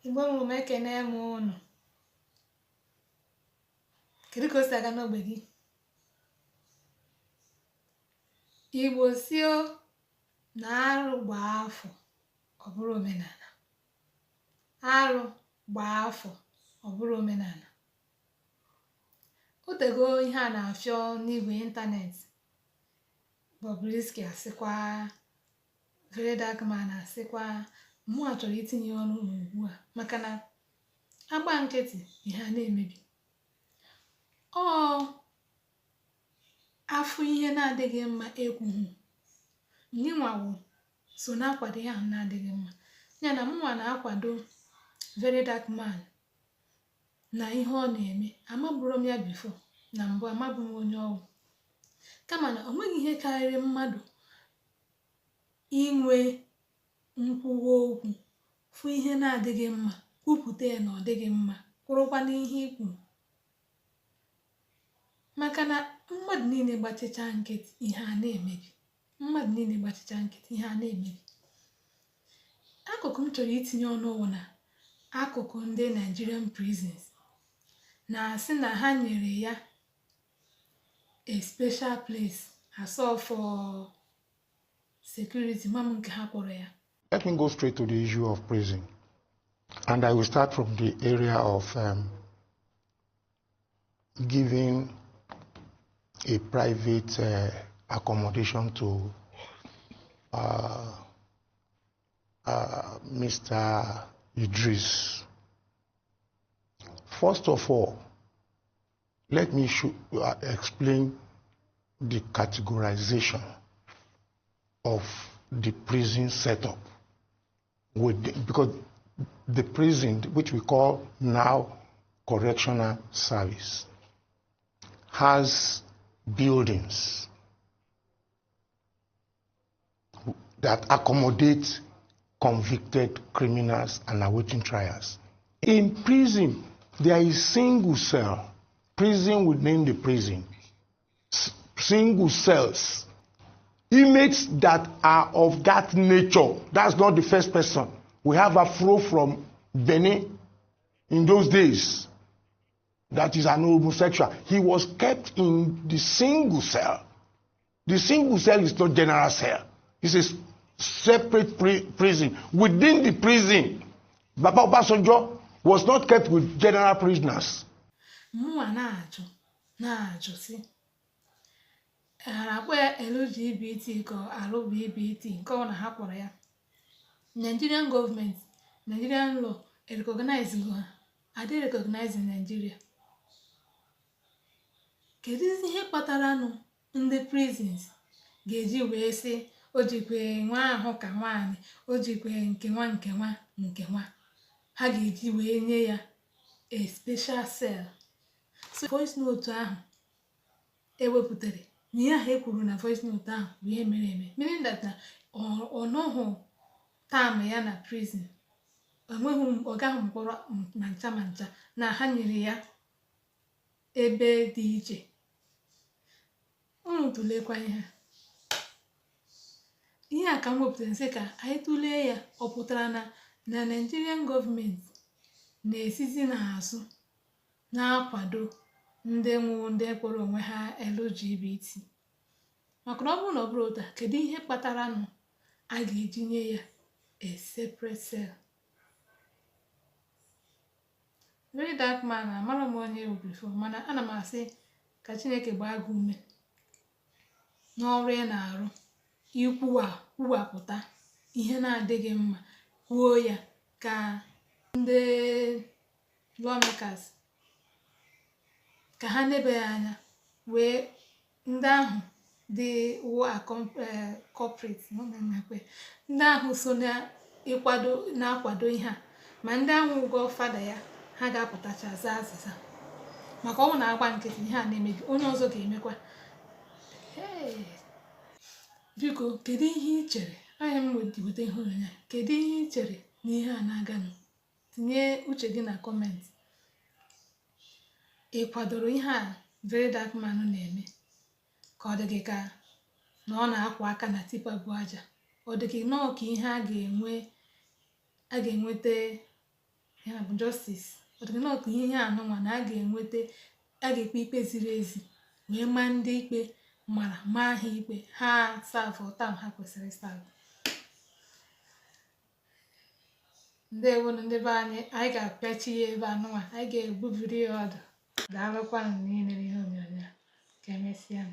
Igbo mụrụ m ekene m unu. Kedu ka o si aga n'ogbe gị? Igbo si o na arụ gbaa afọ ọ bụrụ omenala. Arụ gbaa afọ ọ bụrụ omenala. O tego ihe a na-afịọ n'igwe ịntanetị. Bobrisky asịkwa, Very Dark Man asịkwa, mụa chọrọ itinye ọnụ n'ugbu a maka na agba nkịtị ihe a na-emebi. Afụ ihe na-adịghị mma ekwughị. Nyenwawo so na-akwado ihe ahụ na-adịghị mma. Ya na mụnwa na-akwado Very Dark Man na ihe ọ na-eme. Amabụrụ m ya bifo na mbụ, amabụ m onye ọwụ. Kama na o nweghị ihe karịrị mmadụ inwe nkwuwa okwu, fụ ihe na-adịghị mma, kwupụta ya na ọ dịghị mma, kwụrụkwa n'ihe ikwu. Maka na mmadụ niile gbachicha nkịtị ihe a na-emebi. Mmadụ niile gbachicha nkịtị ihe a na-emebi. Akụkụ m chọrọ itinye ọnụ wụ na akụkụ ndị Nigerian prisons na-asị na ha nyere ya a special place asọ for security. Mam nke ha kpọrọ ya. Let me go straight to the issue of prison. And I will start from the area of giving a private accommodation to Mr. Idris. First of all, let me explain the categorization of the prison setup. Because the prison, which we call now Correctional Service, has buildings that accommodate convicted criminals and awaiting trials. In prison, there is single cell. Prison would name the prison. Single cells. Inmates that are of that nature. That's not the first person. We have Afro from Benin in those days. That is an homosexual. He was kept in the single cell. The single cell is not general cell. It's a separate prison. Within the prison, Baba Obasanjo was not kept with general prisoners. Mụnwa na-ajụ si akpọ ya LGBT ka RBBT nke ọ na ha kpọrọ ya. Nigerian government, Nigerian law recognize ha. Ade recognize Nigeria. Kedu ihe kpatara nụ ndị prisons ga-eji wee sị o jikwe nwa ahụ ka nwaanyị, o jikwe nke nwa. Ha ga-eji wee nye ya a special cell. So voice note ahụ ewepụtara na ihe ahụ ekwuru na voice note ahụ bụ ihe mere eme. Meaning that na ọ nọghị tam ya na prison. Ọ gaghị mkpọrọ ma ncha na ha nyere ya ebe dị iche. Unu tụlekwa ihe a ka m wepụtara nsị ka anyị tụlee ya. Ọ pụtara na Nigerian government na-esizi n'azụ na-akwado ndị kpọrọ onwe ha LGBT. Maka na ọ bụrụ na ọ bụrụ ụta, kedu ihe kpatara nụ a ga-eji nye ya a separate cell? Very Dark Man, amara m onye before, mana ana m asị ka Chineke gbaa gị ume n'ọrụ ị na-arụ, ikwuwapụta ihe na-adịghị mma, kwuo ya ka ndị lawmakers ka ha nebe ya anya, wee ndị ahụ dị corporate ndị ahụ so na-akwado ihe a, ma ndị ahụ ụgwọ fada ya, ha ga-apụtacha zaa azịza. Maka ọ na-agba nkịtị ihe a na-emebi, onye ọzọ ga-emekwa. Biko, kedu ihe ị chere? Anya m weta ihe onyonyo. Kedu ihe ị chere na ihe a na-aganụ? Tinye uche gị na kọmentị. Ị kwadoro ihe a Very Dark Man na-eme? Ka ọ dị gị ka na ọ na-akwa aka na tipa bụ aja? Ọ dị gị nọọ ka ihe a ga-enweta ya bụ justice ọdịnọkụ ihe anụnwa na a ga-ekpe ikpe ziri ezi wee maa ndị ikpe mara maa ha ikpe ha savụ tam ha kwesịrị ịsavụ. Ndewonu ndị be anyị ga-apịachi ya ebe anụnwa anyị ga-egbubiri ya ọdụ. Daalụkwanụ niile n'ihe onyonyo ka emesịa.